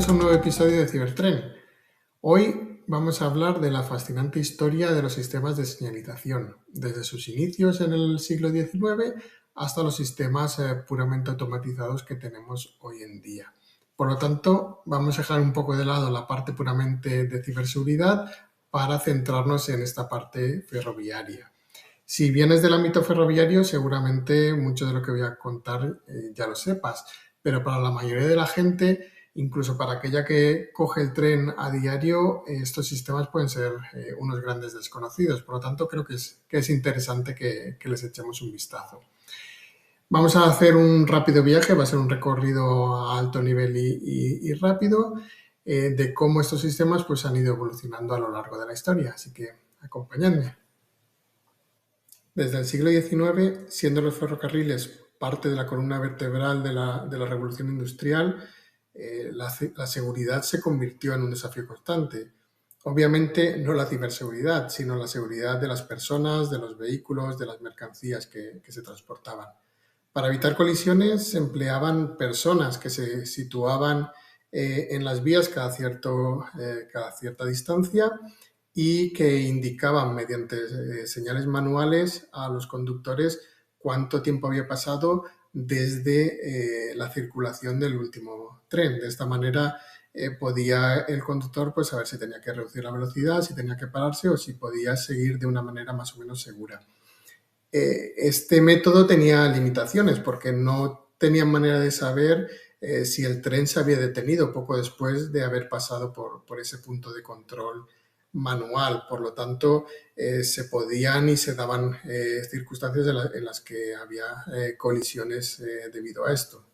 Bienvenidos a un nuevo episodio de Cibertren. Hoy vamos a hablar de la fascinante historia de los sistemas de señalización, desde sus inicios en el siglo XIX hasta los sistemas puramente automatizados que tenemos hoy en día. Por lo tanto, vamos a dejar un poco de lado la parte puramente de ciberseguridad para centrarnos en esta parte ferroviaria. Si vienes del ámbito ferroviario, seguramente mucho de lo que voy a contar ya lo sepas, pero para la mayoría de la gente, incluso para aquella que coge el tren a diario, estos sistemas pueden ser unos grandes desconocidos. Por lo tanto, creo que es interesante que les echemos un vistazo. Vamos a hacer un rápido viaje, va a ser un recorrido a alto nivel y rápido de cómo estos sistemas pues, han ido evolucionando a lo largo de la historia. Así que acompañadme. Desde el siglo XIX, siendo los ferrocarriles parte de la columna vertebral de la revolución industrial, la seguridad se convirtió en un desafío constante. Obviamente no la ciberseguridad, sino la seguridad de las personas, de los vehículos, de las mercancías que se transportaban. Para evitar colisiones se empleaban personas que se situaban en las vías cada cierta distancia y que indicaban mediante señales manuales a los conductores cuánto tiempo había pasado desde la circulación del último tren. De esta manera podía el conductor pues, saber si tenía que reducir la velocidad, si tenía que pararse o si podía seguir de una manera más o menos segura. Este método tenía limitaciones porque no tenían manera de saber si el tren se había detenido poco después de haber pasado por ese punto de control manual. Por lo tanto, se podían y se daban circunstancias en las que había colisiones debido a esto.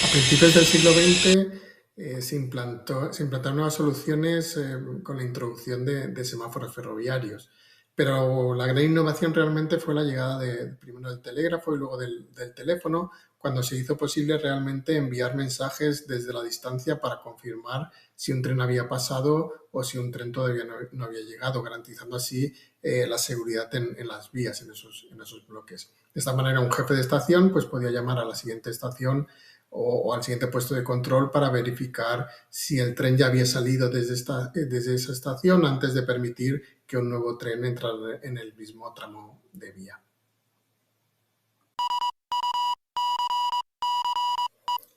A principios del siglo XX se implantaron nuevas soluciones con la introducción de semáforos ferroviarios. Pero la gran innovación realmente fue la llegada primero del telégrafo y luego del teléfono, cuando se hizo posible realmente enviar mensajes desde la distancia para confirmar si un tren había pasado o si un tren todavía no había llegado, garantizando así la seguridad en las vías, en esos bloques. De esta manera, un jefe de estación pues, podía llamar a la siguiente estación o al siguiente puesto de control para verificar si el tren ya había salido desde esa estación antes de permitir que un nuevo tren entrara en el mismo tramo de vía.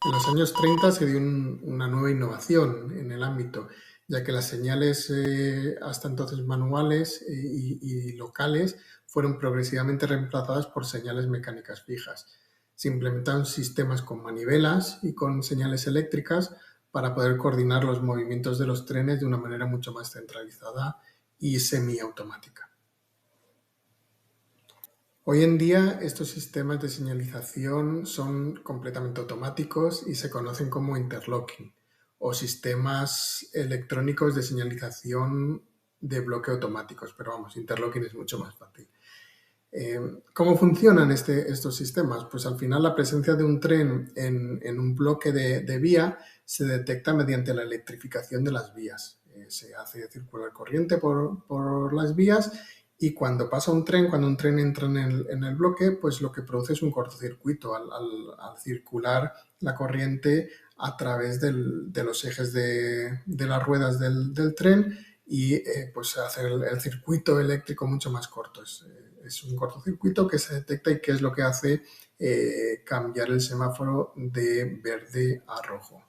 En los años 30 se dio una nueva innovación en el ámbito, ya que las señales hasta entonces manuales y locales fueron progresivamente reemplazadas por señales mecánicas fijas. Se implementaron sistemas con manivelas y con señales eléctricas para poder coordinar los movimientos de los trenes de una manera mucho más centralizada y semiautomática. Hoy en día estos sistemas de señalización son completamente automáticos y se conocen como interlocking o sistemas electrónicos de señalización de bloque automáticos, pero vamos, interlocking es mucho más fácil. ¿Cómo funcionan estos sistemas? Pues al final la presencia de un tren en un bloque de vía se detecta mediante la electrificación de las vías. Se hace circular corriente por las vías y cuando un tren entra en el bloque, pues lo que produce es un cortocircuito al circular la corriente a través de los ejes de las ruedas del tren y pues hacer el circuito eléctrico mucho más corto. Es un cortocircuito que se detecta y que es lo que hace cambiar el semáforo de verde a rojo.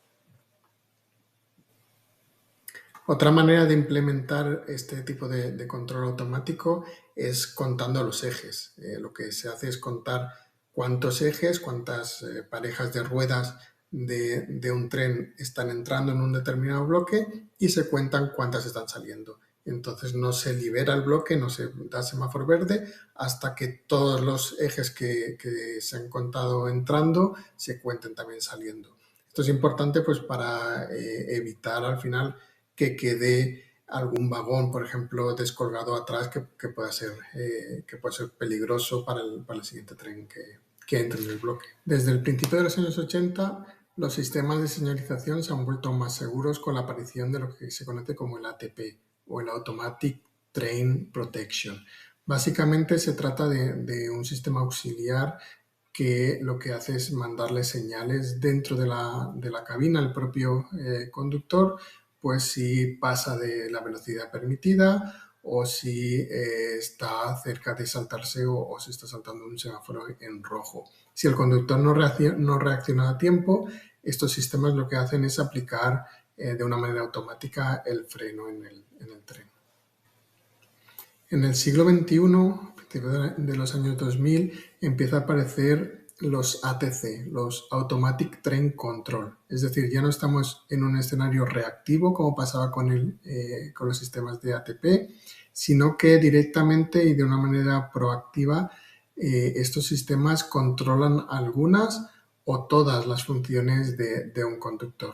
Otra manera de implementar este tipo de control automático es contando los ejes. Lo que se hace es contar cuántos ejes, cuántas parejas de ruedas de un tren están entrando en un determinado bloque y se cuentan cuántas están saliendo. Entonces no se libera el bloque, no se da semáforo verde hasta que todos los ejes que se han contado entrando se cuenten también saliendo. Esto es importante pues para evitar al final que quede algún vagón, por ejemplo, descolgado atrás que pueda ser peligroso para el siguiente tren que entre en el bloque. Desde el principio de los años 80, los sistemas de señalización se han vuelto más seguros con la aparición de lo que se conoce como el ATP o el Automatic Train Protection. Básicamente se trata de un sistema auxiliar que lo que hace es mandarle señales dentro de la cabina al propio conductor, pues si pasa de la velocidad permitida o si está cerca de saltarse o se está saltando un semáforo en rojo. Si el conductor no reacciona a tiempo, estos sistemas lo que hacen es aplicar de una manera automática el freno en el tren. En el siglo XXI, a partir de los años 2000, empieza a aparecer los ATC, los Automatic Train Control. Es decir, ya no estamos en un escenario reactivo como pasaba con los sistemas de ATP, sino que directamente y de una manera proactiva estos sistemas controlan algunas o todas las funciones de un conductor.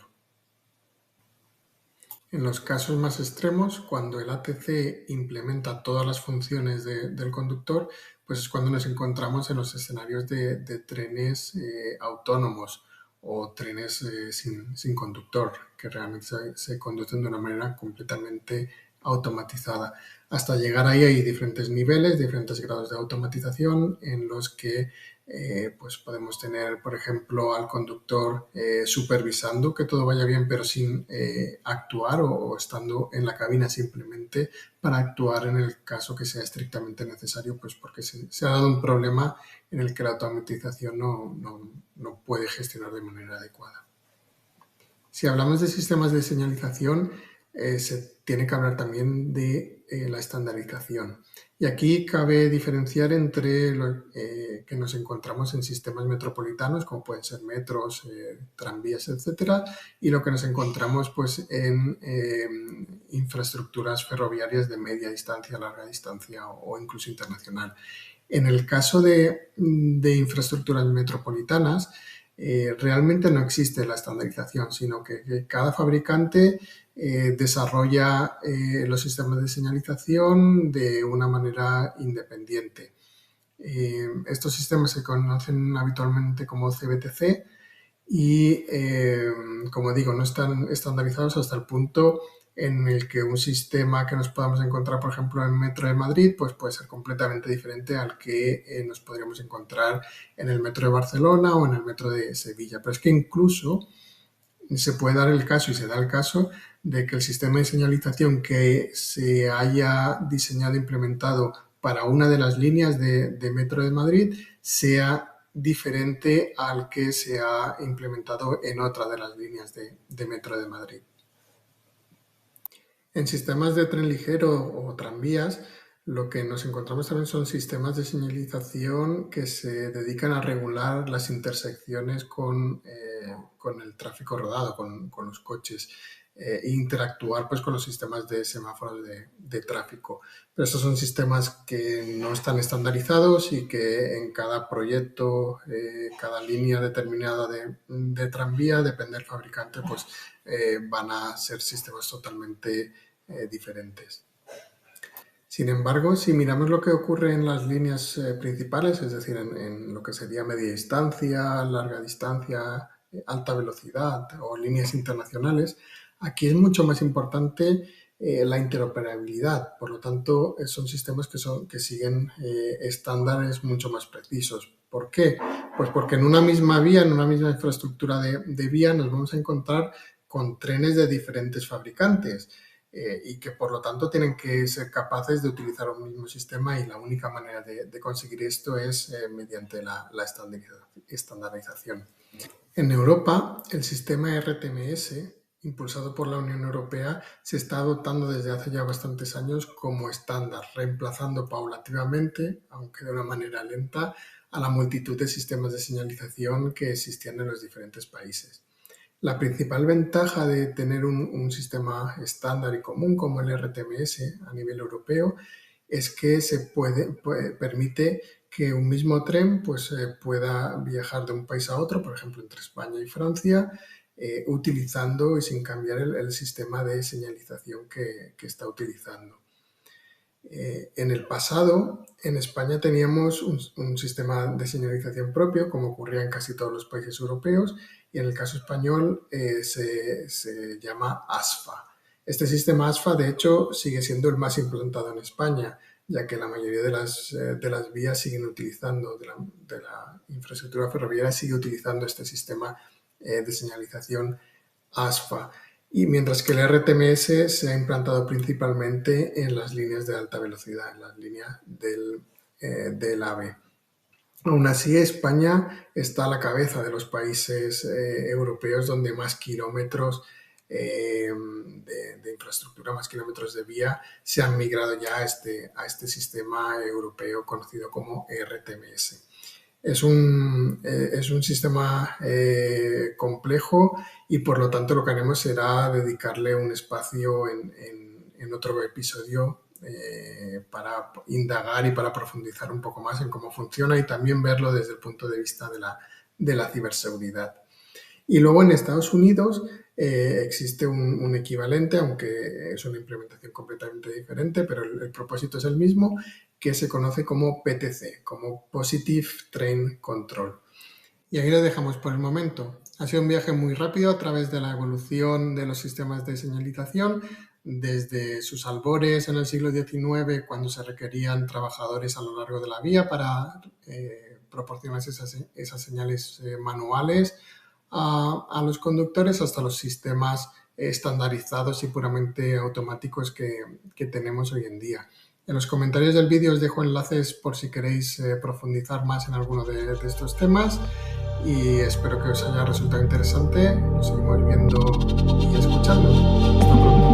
En los casos más extremos, cuando el ATC implementa todas las funciones del conductor, pues es cuando nos encontramos en los escenarios de trenes autónomos o trenes sin conductor, que realmente se conducen de una manera completamente automatizada. Hasta llegar ahí hay diferentes niveles, diferentes grados de automatización en los que pues podemos tener, por ejemplo, al conductor supervisando que todo vaya bien, pero sin actuar o estando en la cabina simplemente para actuar en el caso que sea estrictamente necesario, pues porque se ha dado un problema en el que la automatización no puede gestionar de manera adecuada. Si hablamos de sistemas de señalización, se tiene que hablar también de la estandarización. Y aquí cabe diferenciar entre lo que nos encontramos en sistemas metropolitanos, como pueden ser metros, tranvías, etcétera, y lo que nos encontramos pues, en infraestructuras ferroviarias de media distancia, larga distancia o incluso internacional. En el caso de infraestructuras metropolitanas, realmente no existe la estandarización, sino que cada fabricante desarrolla los sistemas de señalización de una manera independiente. Estos sistemas se conocen habitualmente como CBTC y, como digo, no están estandarizados hasta el punto en el que un sistema que nos podamos encontrar, por ejemplo, en el Metro de Madrid, pues puede ser completamente diferente al que nos podríamos encontrar en el Metro de Barcelona o en el Metro de Sevilla. Pero es que incluso se puede dar el caso y se da el caso de que el sistema de señalización que se haya diseñado e implementado para una de las líneas de Metro de Madrid sea diferente al que se ha implementado en otra de las líneas de Metro de Madrid. En sistemas de tren ligero o tranvías, lo que nos encontramos también son sistemas de señalización que se dedican a regular las intersecciones con el tráfico rodado, con los coches, e interactuar pues, con los sistemas de semáforos de tráfico. Pero estos son sistemas que no están estandarizados y que en cada proyecto, cada línea determinada de tranvía, depende del fabricante, pues van a ser sistemas totalmente diferentes. Sin embargo, si miramos lo que ocurre en las líneas principales, es decir, en lo que sería media distancia, larga distancia, alta velocidad o líneas internacionales, aquí es mucho más importante la interoperabilidad. Por lo tanto, son sistemas que siguen estándares mucho más precisos. ¿Por qué? Pues porque en una misma vía, en una misma infraestructura de vía, nos vamos a encontrar con trenes de diferentes fabricantes. Y que por lo tanto tienen que ser capaces de utilizar un mismo sistema y la única manera de conseguir esto es mediante la estandarización. En Europa, el sistema RTMS, impulsado por la Unión Europea, se está adoptando desde hace ya bastantes años como estándar, reemplazando paulativamente, aunque de una manera lenta, a la multitud de sistemas de señalización que existían en los diferentes países. La principal ventaja de tener un sistema estándar y común como el RTMS a nivel europeo es que permite que un mismo tren pues, pueda viajar de un país a otro, por ejemplo, entre España y Francia, utilizando y sin cambiar el sistema de señalización que está utilizando. En el pasado, en España teníamos un sistema de señalización propio, como ocurría en casi todos los países europeos, y en el caso español se llama ASFA. Este sistema ASFA, de hecho, sigue siendo el más implantado en España. ya que la mayoría de las vías siguen utilizando, de la infraestructura ferroviaria sigue utilizando este sistema de señalización ASFA. Y mientras que el RTMS se ha implantado principalmente en las líneas de alta velocidad, en las líneas del AVE. Aún así, España está a la cabeza de los países europeos donde más kilómetros de infraestructura, más kilómetros de vía se han migrado ya a este sistema europeo conocido como RTMS. Es un sistema complejo y por lo tanto lo que haremos será dedicarle un espacio en otro episodio para indagar y para profundizar un poco más en cómo funciona y también verlo desde el punto de vista de la ciberseguridad. Y luego en Estados Unidos existe un equivalente, aunque es una implementación completamente diferente, pero el propósito es el mismo, que se conoce como PTC, como Positive Train Control. Y ahí lo dejamos por el momento. Ha sido un viaje muy rápido a través de la evolución de los sistemas de señalización, desde sus albores en el siglo XIX, cuando se requerían trabajadores a lo largo de la vía para proporcionar esas señales manuales a los conductores, hasta los sistemas estandarizados y puramente automáticos que tenemos hoy en día. En los comentarios del vídeo os dejo enlaces por si queréis profundizar más en alguno de estos temas y espero que os haya resultado interesante. Nos seguimos viendo y escuchando. Hasta pronto.